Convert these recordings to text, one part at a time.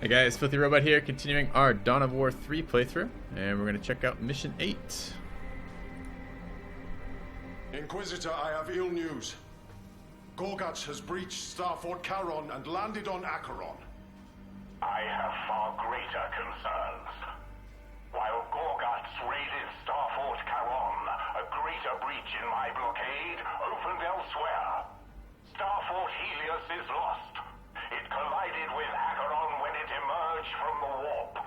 Hey guys, FilthyRobot here, continuing our Dawn of War 3 playthrough, and we're going to check out Mission 8. Inquisitor, I have ill news. Gorgatz has breached Starfort Charon and landed on Acheron. I have far greater concerns. While Gorgatz raided Starfort Charon, a greater breach in my blockade opened elsewhere. Starfort Helios is lost. It collided with Acheron when it emerged from the warp.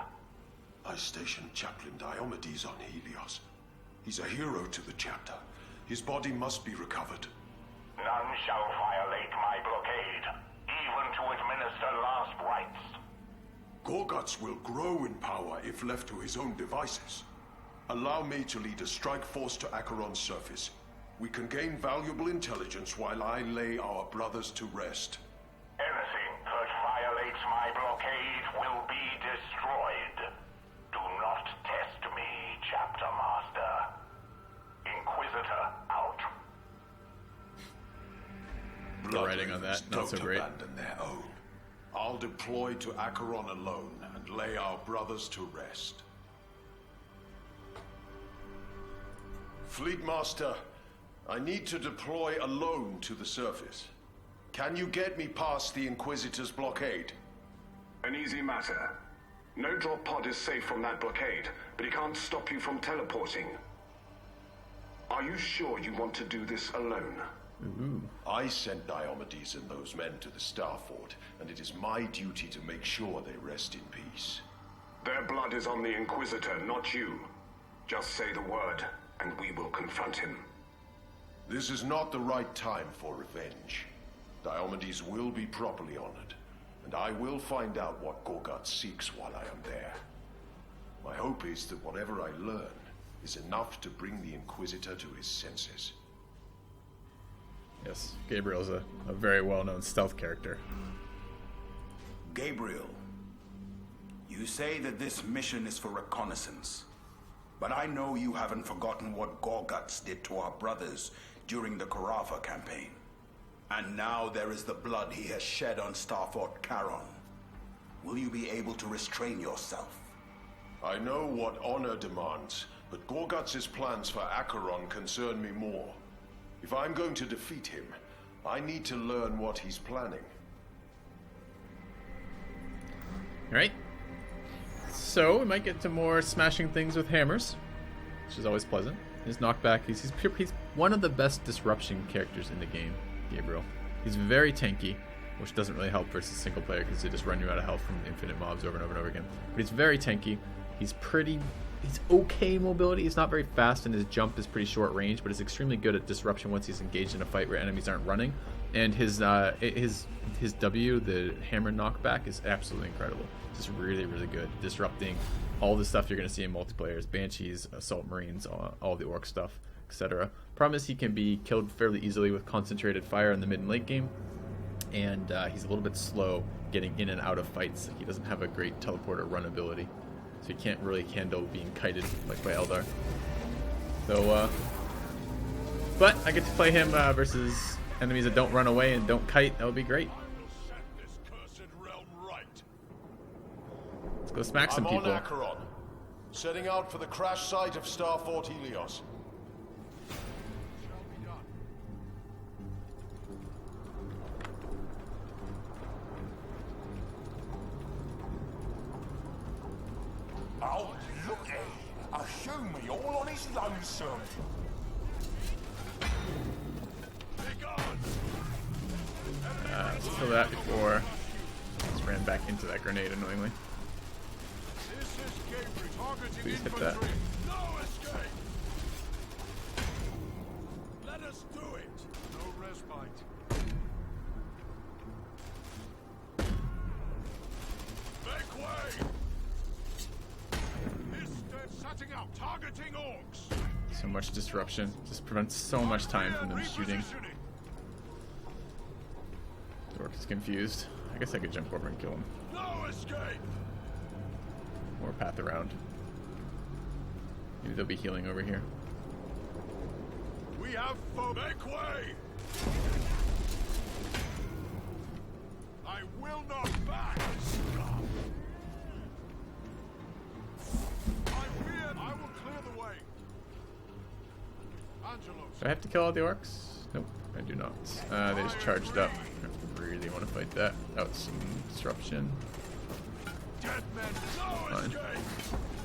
I stationed Chaplain Diomedes on Helios. He's a hero to the chapter. His body must be recovered. None shall violate my blockade, even to administer last rites. Gorgatz will grow in power if left to his own devices. Allow me to lead a strike force to Acheron's surface. We can gain valuable intelligence while I lay our brothers to rest. Anything that violates my blockade will be destroyed. Do not test me, Chapter Master. Inquisitor out. The writing on that, not so great. Abandon their own. I'll deploy to Acheron alone and lay our brothers to rest. Fleet Master, I need to deploy alone to the surface. Can you get me past the Inquisitor's blockade? An easy matter. No drop pod is safe from that blockade, but it can't stop you from teleporting. Are you sure you want to do this alone? I sent Diomedes and those men to the Starfort, and it is my duty to make sure they rest in peace. Their blood is on the Inquisitor, not you. Just say the word, and we will confront him. This is not the right time for revenge. Diomedes will be properly honored, and I will find out what Gorgatz seeks while I am there. My hope is that whatever I learn is enough to bring the Inquisitor to his senses. Yes, Gabriel's a very well-known stealth character. Gabriel, you say that this mission is for reconnaissance, but I know you haven't forgotten what Gorgatz did to our brothers during the Carafa campaign. And now there is the blood he has shed on Starfort Charon. Will you be able to restrain yourself? I know what honor demands, but Gorgatz's plans for Acheron concern me more. If I'm going to defeat him, I need to learn what he's planning. Alright. So, we might get to more smashing things with hammers, which is always pleasant. His knockback, he's one of the best disruption characters in the game, Gabriel. He's very tanky, which doesn't really help versus single player because they just run you out of health from infinite mobs over and over and over again. But he's very tanky. He's okay mobility. He's not very fast, and his jump is pretty short range, but he's extremely good at disruption once he's engaged in a fight where enemies aren't running. And his W, the hammer knockback, is absolutely incredible. Just really, really good, disrupting all the stuff you're going to see in multiplayers, Banshees, Assault Marines, all the Orc stuff, etc. Problem is he can be killed fairly easily with concentrated fire in the mid and late game, and he's a little bit slow getting in and out of fights. He doesn't have a great teleporter run ability, so he can't really handle being kited like by Eldar. So, but I get to play him versus enemies that don't run away and don't kite. That would be great. Let's go smack some people. I'm on Acheron, setting out for the crash site of Starfort Helios. Oh, looky! A me all on his lonesome. Let's kill that before. Just ran back into that grenade annoyingly. Please hit that. No escape. Let us do it. No respite. Make way. Setting out, targeting orcs. So much disruption. Just prevents so much time from them shooting. The orc is confused. I guess I could jump over and kill him. No escape. Or path around. Maybe they'll be healing over here. We have foe. Make way. I will not back. Do I have to kill all the orcs? Nope, I do not. They just charged up. I don't really want to fight that. Out some disruption. Fine.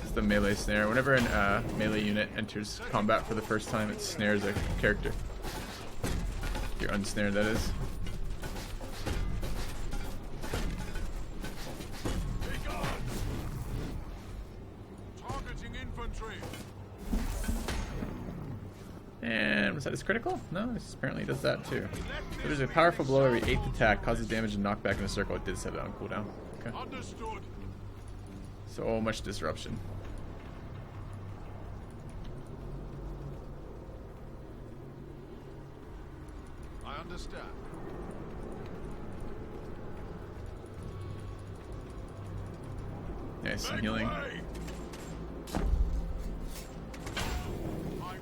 It's the melee snare. Whenever a melee unit enters combat for the first time, it snares a character. If you're unsnared, that is. Targeting infantry. And was that his critical? No, this apparently does that too. So there's a powerful blow every 8th attack, causes damage and knockback in a circle. It did set it on cooldown. Okay. Understood. So much disruption. I understand. Nice, some healing. I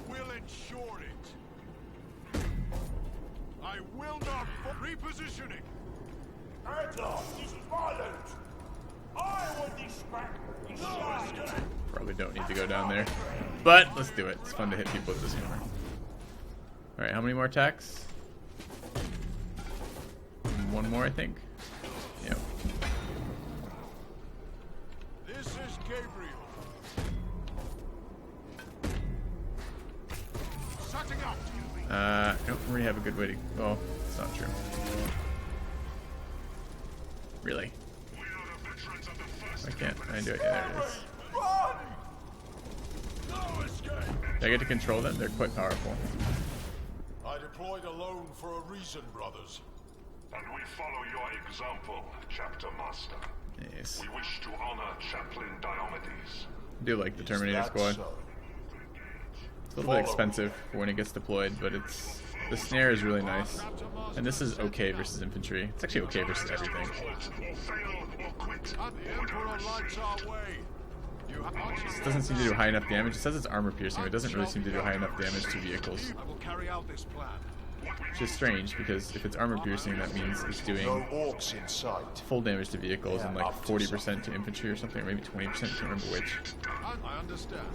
will ensure it. I will not repositioning. Headlock, this is violent. I will distract the shine. Probably don't need to go down there. But let's do it. It's fun to hit people with this hammer. Alright, how many more attacks? One more, I think. Yep. This is Gabriel. Setting out. I don't really have a good way to... Oh, it's not true. Really? I can't. I do it. Yeah, there it is. Run! No escape. Do I get to control them? They're quite powerful. I deployed alone for a reason, brothers. And we follow your example, Chapter Master. Yes. We wish to honor Chaplain Diomedes. I do like the Terminator That squad. so? It's a little bit expensive for when it gets deployed, but it's... The snare is really nice. And this is okay versus infantry. It's actually okay versus everything. And the Emperor lights our way. You It doesn't seem to do high enough damage. It says it's armor piercing, but it doesn't really seem to do high enough damage to vehicles. I will carry out this plan. Which is strange, because if it's armor piercing, that means it's No doing orcs in sight. full damage to vehicles and like 40% to infantry or something, or maybe 20%, I can't remember which. I understand.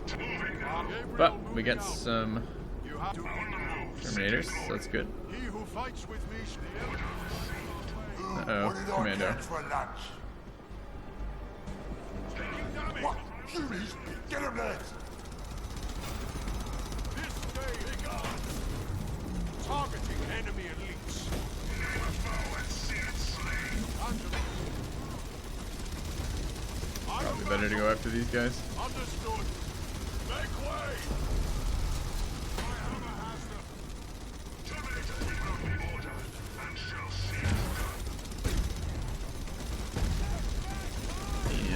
But we get some You have to Terminators, so that's good. He who fights with me Uh-oh, Commando. For lunch. What? Cuties? Get him there! This day they gone. Targeting enemy elites. Probably better to go after these guys. Understood. Make way.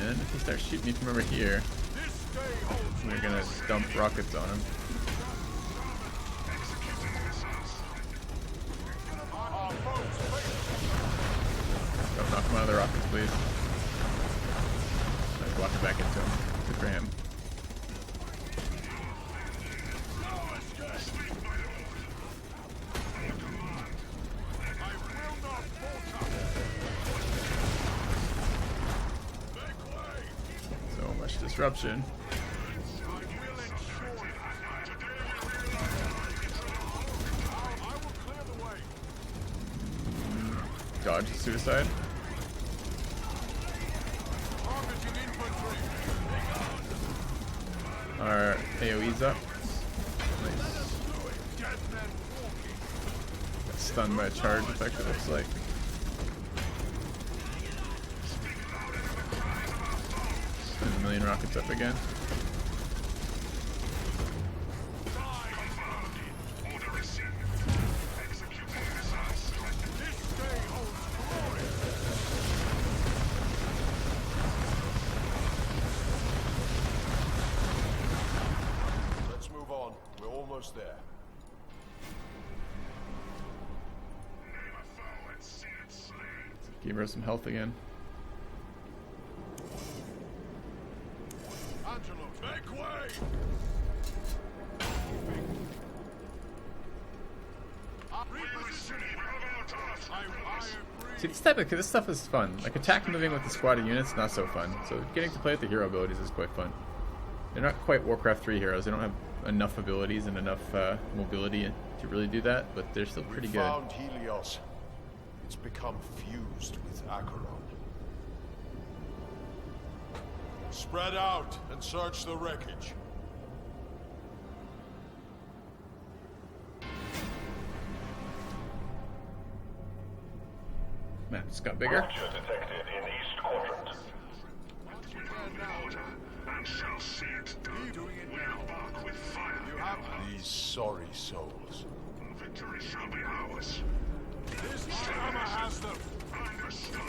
And if he starts shooting me from over here, we're gonna dump rockets on him. Don't knock him out of the rockets, please. Nice, walking back into him. Good for him. So much disruption. Dodge suicide. Our AoE's up. Nice. Got stunned by a charge effect, it looks like. And a million rockets up again. Let's move on. We're almost there. Gave her some health again. Angelo, make way! See, this stuff is fun. Like, attack moving with the squad of units, not so fun. So getting to play with the hero abilities is quite fun. They're not quite Warcraft 3 heroes. They don't have enough abilities and enough mobility to really do that, but they're still pretty good. Found Helios. It's become fused with Acheron. Spread out and search the wreckage. Map just got bigger. Rupture detected in East Quadrant. And shall see it done. Doing it now. Bark with fire. You have these sorry souls. Victory shall be ours. This hammer has them. Understood.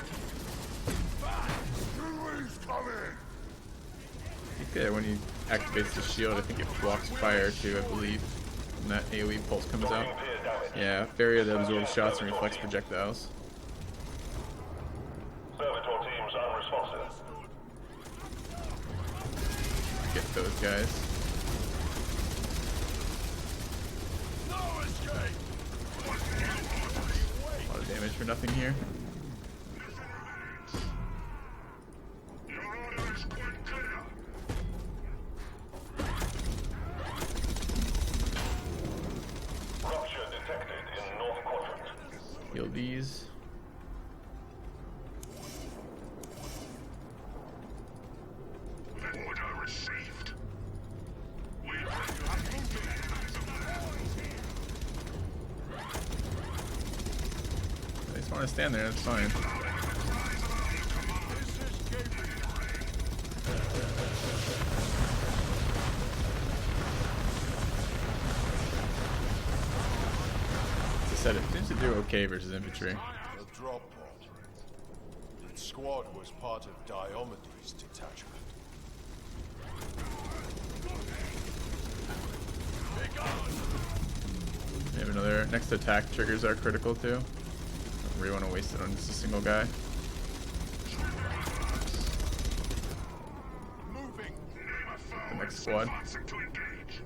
Who's coming? I think when he activates the shield, I think it blocks fire too, I believe. And that AoE pulse comes out. Yeah, barrier that absorbs shots and reflects projectiles. Servitor teams unresponsive. Get those guys. No escape. A lot of damage for nothing here. Your order is quite clear. Rupture detected in North Quadrant. Heal these. Order received. We I just want to stand there, that's fine. As I said, it seems to do okay versus infantry. A drop pod. Its squad was part of Diomedes' detachment. We have another next attack triggers are critical too. Don't really want to waste it on just a single guy. Moving. The next squad. to engage.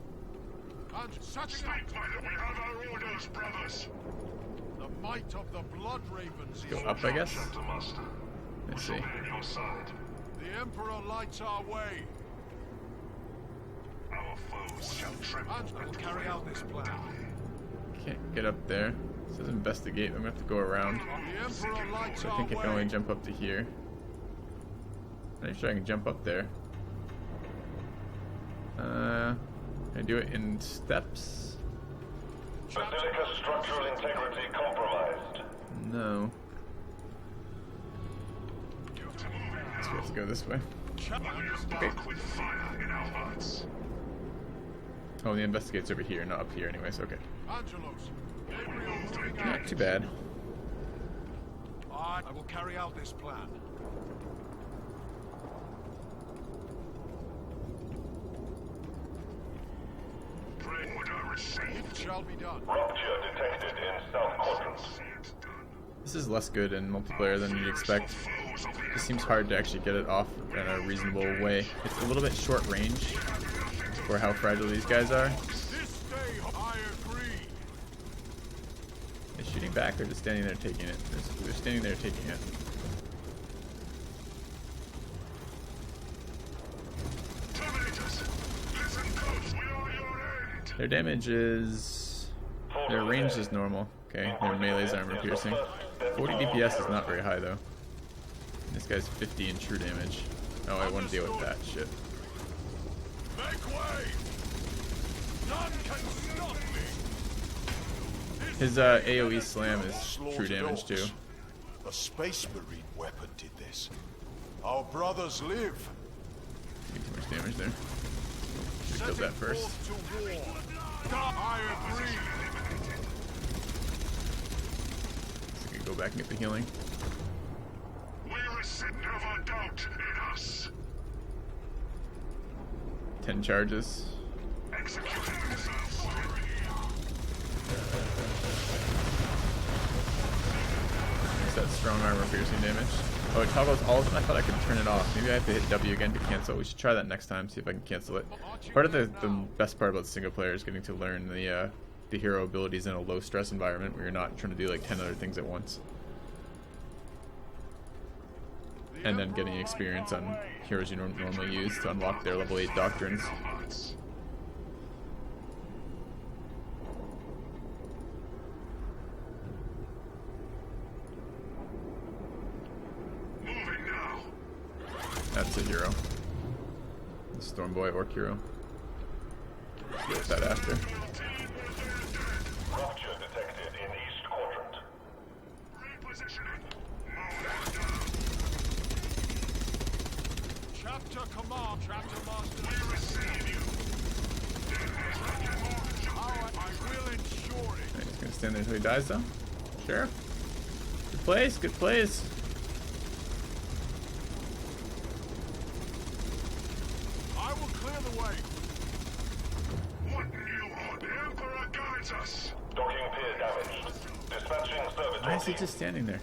And such Stay quiet. We have our orders, brothers. the might of the Blood Ravens Go is up, I guess. Master. Let's see. At your side. the Emperor lights our way. Our foes shall tremble. And we'll carry out this plan. Can't get up there. It says investigate. I'm gonna have to go around. The Emperor lights So I our think I way. can only jump up to here. I'm not sure I can jump up there. Can I do it in steps? Basilica structural integrity compromised. No. So we have to go this way. Okay. With fire in our hearts. Oh, the investigate's over here, not up here anyways. Okay. Angelos, Gabriel moving Not out. too bad. I will carry out this plan. Order received. It shall be done. Rupture detected in South Quadrant. This is less good in multiplayer than you'd expect. It seems hard to actually get it off in a reasonable way. It's a little bit short range for how fragile these guys are. This day, I agree. They're shooting back or just standing there taking it? They're standing there taking it. Terminators, listen close. We are your end. Their damage is... Their range is normal. Okay, their melee's armor piercing. 40 DPS is not very high though. This guy's 50 in true damage. Oh, I want to deal with that shit. Make way. None can stop me. His AoE slam is true Slaughtered damage too. orcs. A space marine weapon did this. Our brothers live. Did too much damage there. Should've killed that first. Forth to war. I agree. So we can go back and get the healing. We receive never doubt in us. 10 charges. Executing missiles. Is that strong armor piercing damage? Oh, it toggles all of them? I thought I could turn it off. Maybe I have to hit W again to cancel. We should try that next time, see if I can cancel it. Part of the best part about single player is getting to learn the hero abilities in a low stress environment where you're not trying to do like 10 other things at once. The and then getting experience on heroes you don't normally use to unlock their level 8 doctrines. That's a hero. The Storm Boy Orc hero. Deal with that after. Rupture detected in East Quadrant. Chapter command, chapter master. We receive you. I will ensure it. Right, he's gonna stand there until he dies, though. Sure. Good plays. Good plays. I will clear the way. What new order? The Emperor guides us. Docking pier damaged. Dispatching servitor. Why is he just standing there?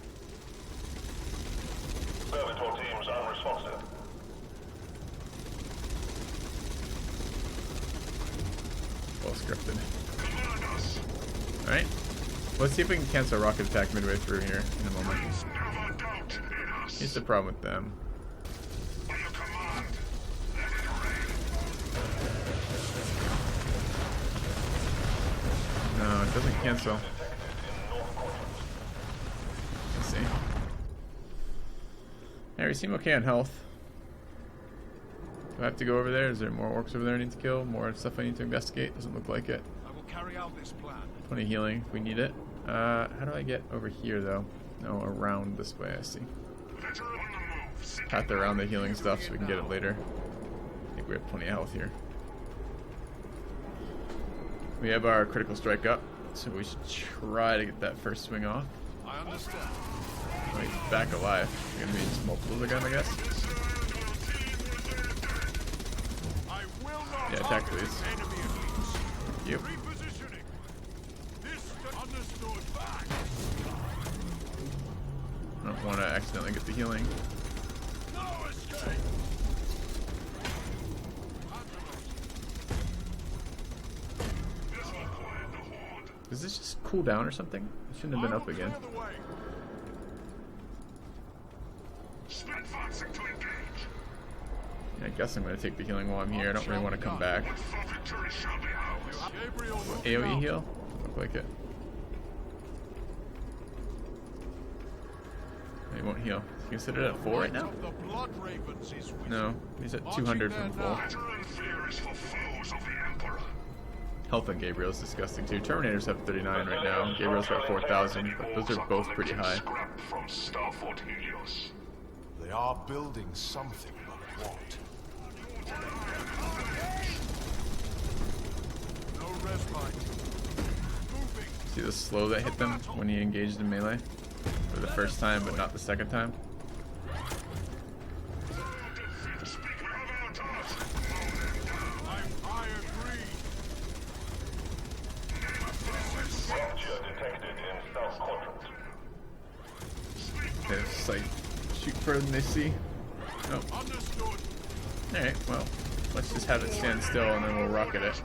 Servitor teams unresponsive. Well scripted. Alright. Let's see if we can cancel a rocket attack midway through here in a moment. Here's the problem with them. No, it doesn't cancel. Let's see. Yeah, we seem okay on health. Do I have to go over there? Is there more orcs over there I need to kill? More stuff I need to investigate? Doesn't look like it. I will carry out this plan. Plenty of healing if we need it. How do I get over here though? No, around this way, I see. Path around the healing stuff so we can get it later. I think we have plenty of health here. We have our critical strike up, so we should try to get that first swing off. I understand. Oh, he's back alive. We're gonna need multiples again, I guess. I will not Yeah, attack please. enemy elites. Thank you. Repositioning. This understood. Back. I don't want to accidentally get the healing. No escape. Does this just cool down or something? It shouldn't have been up again. Clear the way. Yeah, I guess I'm going to take the healing while I'm here. I don't really want to come back. Gabriel will AoE heal? Look like it. He won't heal. Is he considered at 4 right now? The blood ravens is with No, he's at 200 from full. Health on Gabriel is disgusting too. Terminators have 39 right now. Gabriel's got 4,000, but those are both pretty high. They are building something, but what? No respite. Moving. See the slow that hit them when he engaged in melee? For the first time, but not the second time? I agree. Rupture detected in South Quadrant. They have sight. Shoot further than they see. Nope. Understood. Alright, well, let's just have it stand still and then we'll rocket it.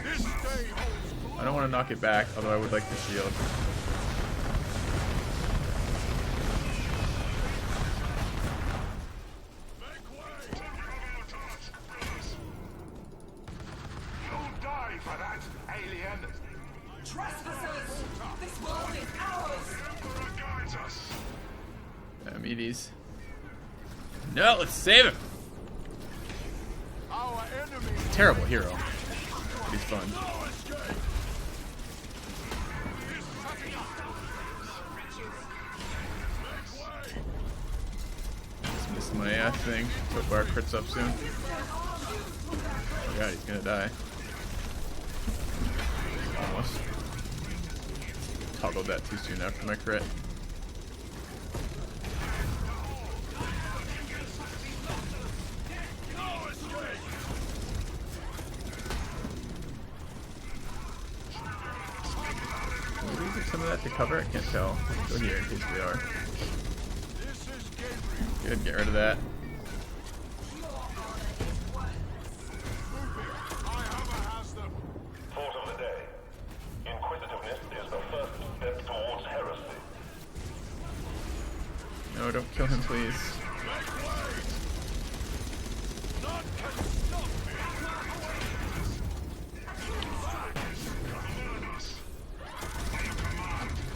This day holds I don't want to knock it back, although I would like the shield. Meaties. No, let's save him! our enemy. Terrible hero. But he's fun. Just missed my thing. Hope our crits up soon. Oh god, he's gonna die. Almost. Toggled that too soon after my crit. Some of that to cover? I can't tell. Go here in case we are. Good, get rid of that. Thought of the day. Inquisitiveness is the first step towards heresy. don't kill him, please.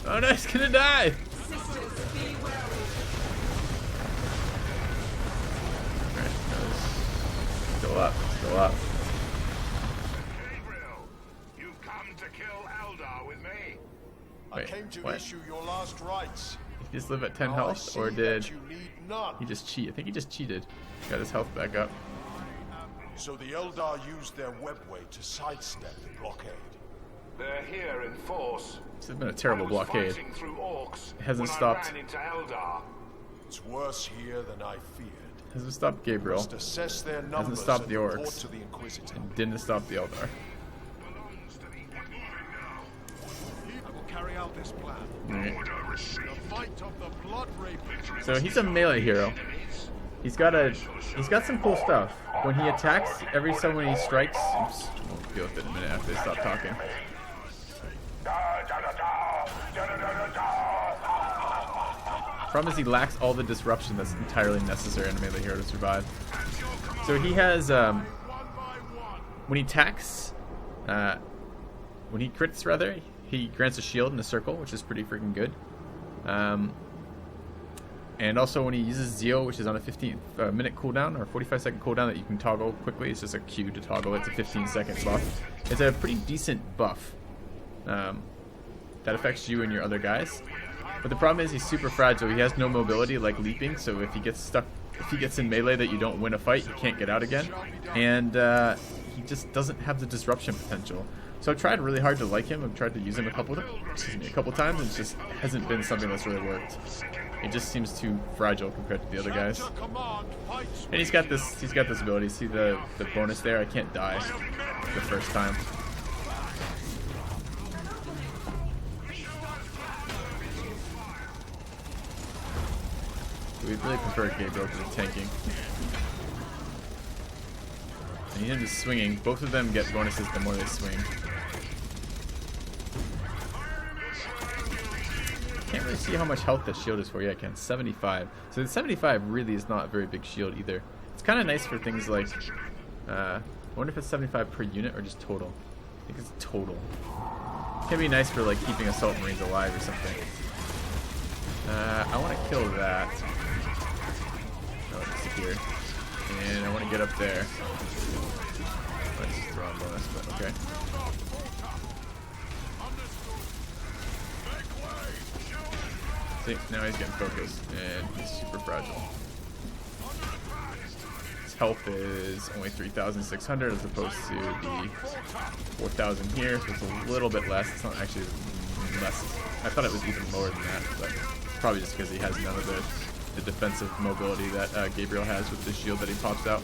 Oh no, he's gonna die! Alright, still up, still up. Gabriel, you've come to kill Eldar with me. I Wait, came to what? issue your last rites. Did he just live at 10 Now I health, see or did that you need none. he just cheat? I think he just cheated. Got his health back up. So the Eldar used their webway to sidestep the blockade. They're here in force. This has been a terrible I was blockade. fighting through orcs It hasn't when stopped. I ran into Eldar. It's worse here than I feared. Hasn't stopped Gabriel. Must assess their numbers stopped and the report orcs. to the Inquisitor. And didn't stop the Eldar. He will carry out this plan. Alright. The fight of the blood rape. So he's a melee hero. He's got some cool stuff. When he attacks, every so when he strikes, oops, we'll deal with it in a minute after they stop talking. Problem is he lacks all the disruption that's entirely necessary in a melee hero to survive. So he has, when he attacks, when he crits rather, he grants a shield in a circle, which is pretty freaking good. And also when he uses Zeal, which is on a 15-minute cooldown or 45-second cooldown that you can toggle quickly, it's just a Q to toggle. It's a 15-second buff. It's a pretty decent buff that affects you and your other guys. But the problem is he's super fragile. He has no mobility like leaping, so if he gets stuck, if he gets in melee that you don't win a fight, he can't get out again. And he just doesn't have the disruption potential. So I've tried really hard to like him. I've tried to use him a couple times, and it just hasn't been something that's really worked. He just seems too fragile compared to the other guys. And he's got this ability. See the bonus there? I can't die the first time. We really prefer Gabriel to the tanking. And him just swinging. Both of them get bonuses the more they swing. Can't really see how much health that shield is for. Yeah, I can. 75. So the 75 really is not a very big shield either. It's kind of nice for things like... I wonder if it's 75 per unit or just total. I think it's total. It can be nice for like keeping assault marines alive or something. I want to kill that. Oh, it disappeared. And I want to get up there. Let's just throw on bonus, but okay. See, now he's getting focused, and he's super fragile. His health is only 3,600 as opposed to the 4,000 here, so it's a little bit less. It's not actually less. I thought it was even lower than that, but probably just because he has none of the defensive mobility that Gabriel has with the shield that he pops out.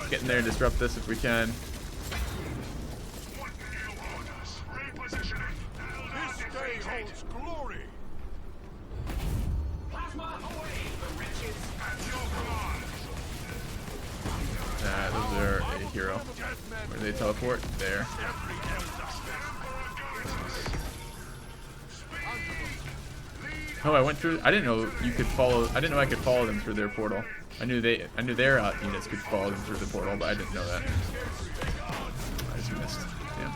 Get in there and disrupt this if we can. This day holds glory. Those are a hero. Where do they teleport? There. Oh, I went through. I didn't know you could follow. I didn't know I could follow them through their portal. I knew their units could follow them through the portal, but I didn't know that. I just missed. Yeah.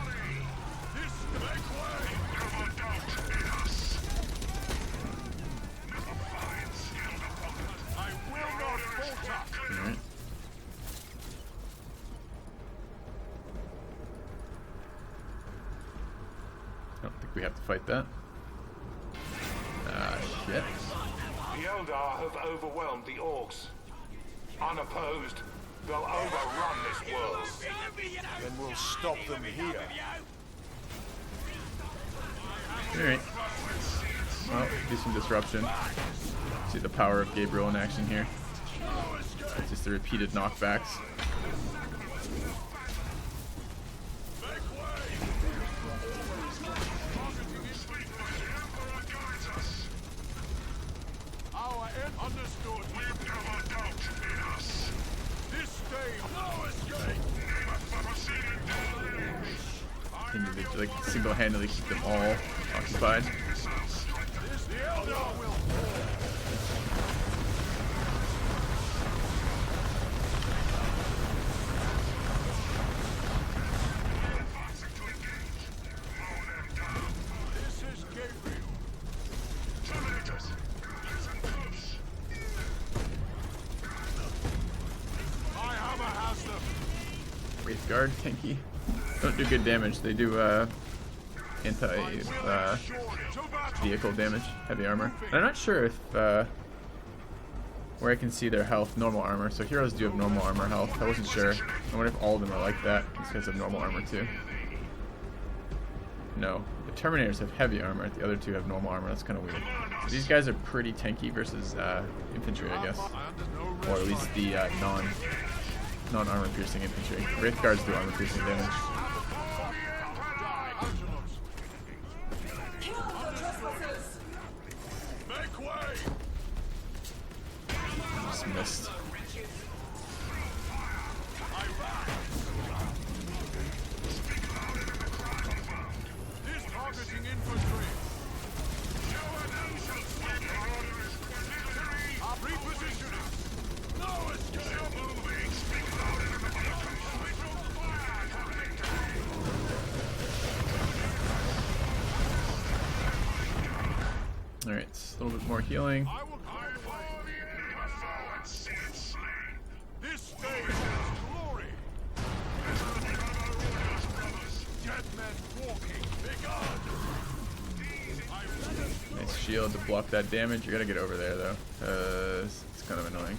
Alright. I don't think we have to fight that. Shit. The Eldar have overwhelmed the orcs. Unopposed, they'll overrun this world. Then we'll stop them here. Alright. Well, do some disruption. See the power of Gabriel in action here. Just the repeated knockbacks. Continue to like single-handedly keep them all occupied. Wraith Guard, tanky. Don't do good damage. They do anti vehicle damage, heavy armor. And I'm not sure if where I can see their health, normal armor. So heroes do have normal armor health. I wasn't sure. I wonder if all of them are like that. These guys have normal armor too. No, the Terminators have heavy armor. The other two have normal armor. That's kind of weird. So these guys are pretty tanky versus infantry, I guess, or at least the non-armor piercing infantry. Wraith Guards do armor piercing damage. Just missed. Alright, a little bit more healing. Nice shield to block that damage. You gotta get over there though. It's kind of annoying.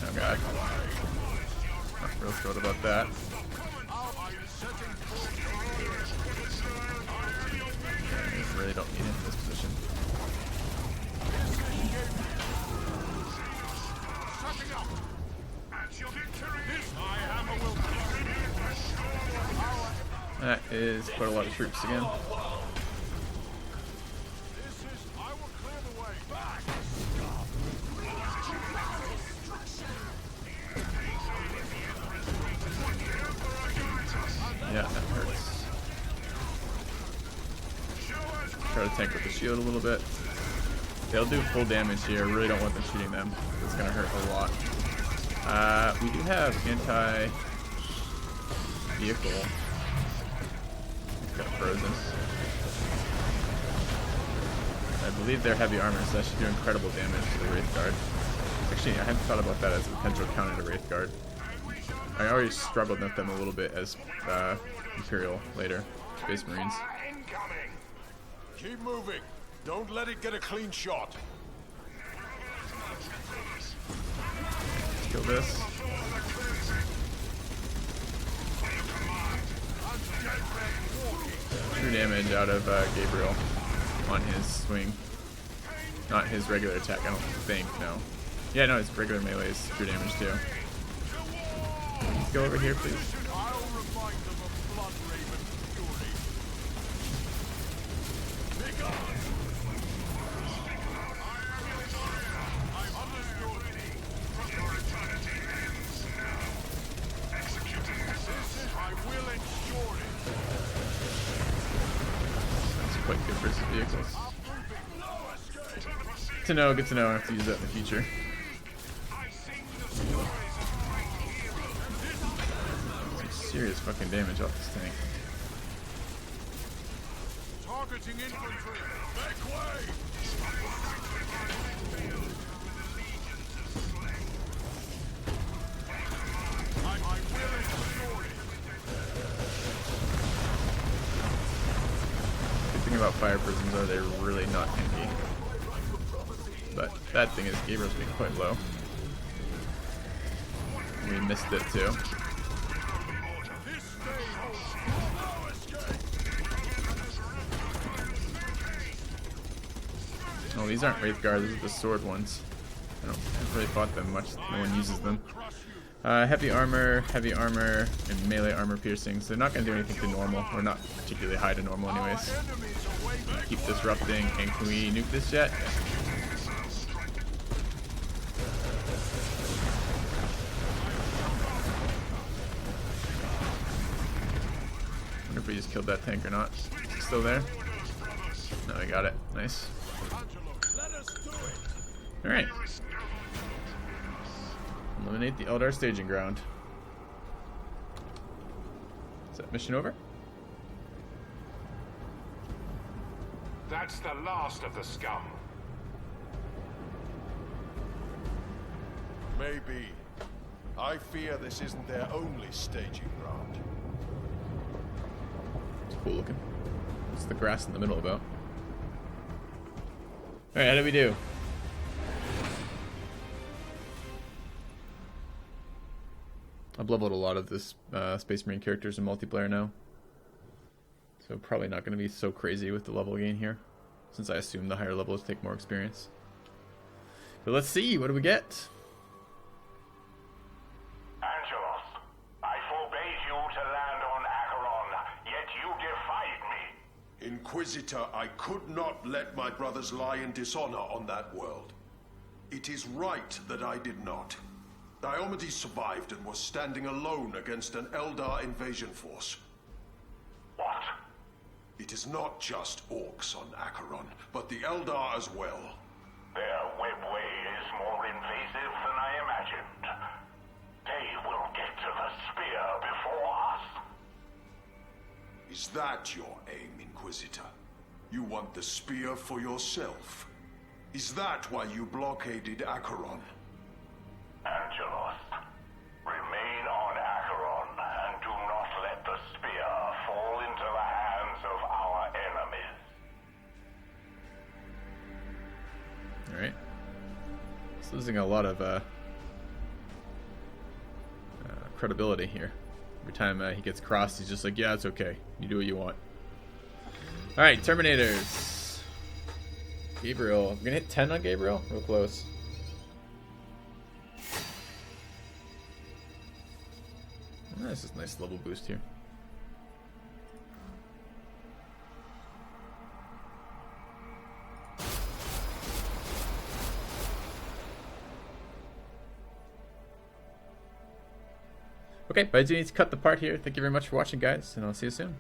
Oh god. Not real thrilled about that. I really don't need him in this position. That is quite a lot of troops again. Yeah, that hurts. Try to tank with the shield a little bit. They'll do full damage here. Really don't want them shooting them. It's gonna hurt a lot. We do have anti-vehicle. It's kind of frozen. I believe they're heavy armor, so that should do incredible damage to the Wraith Guard. Actually, I hadn't thought about that as a potential counter to Wraith Guard. I always struggled with them a little bit as Imperial later, Space Marines. Keep moving. Don't let it get a clean shot. Kill this. True damage out of Gabriel on his swing. Not his regular attack, I don't think, no. Yeah, no, his regular melee is true damage too. Let's go over here, please. That's quite good versus vehicles. Good to know. I have to use that in the future. Some serious fucking damage off this tank. Targeting infantry. Make way. Good thing about fire prisms are they're really not tanky. But bad thing is Gabriel's being quite low. We missed it too. Oh, these aren't Wraith Guards, these are the sword ones. I haven't really fought them much, no one uses them. Heavy armor, and melee armor piercings. They're not going to do anything to normal, or not particularly high to normal anyways. Keep disrupting, and can we nuke this yet? I wonder if we just killed that tank or not. Still there? No, we got it. Nice. Alright. Eliminate the Eldar staging ground. Is that mission over? That's the last of the scum. Maybe. I fear this isn't their only staging ground. It's cool looking. What's the grass in the middle about? Alright, how do we do? I've leveled a lot of this Space Marine characters in multiplayer now. So probably not going to be so crazy with the level gain here, since I assume the higher levels take more experience. But let's see, what do we get? Angelos, I forbade you to land on Acheron, yet you defied me. Inquisitor, I could not let my brothers lie in dishonor on that world. It is right that I did not. Diomedes survived and was standing alone against an Eldar invasion force. What? It is not just orcs on Acheron, but the Eldar as well. Their webway is more invasive than I imagined. They will get to the spear before us. Is that your aim, Inquisitor? You want the spear for yourself? Is that why you blockaded Acheron? Angelos, remain on Acheron and do not let the spear fall into the hands of our enemies. Alright. He's losing a lot of credibility here. Every time he gets crossed, he's just like, yeah, it's okay. You do what you want. Alright, Terminators. Gabriel. I'm gonna hit 10 on Gabriel? Real close. This is a nice level boost here. Okay, but I do need to cut the part here. Thank you very much for watching, guys, and I'll see you soon.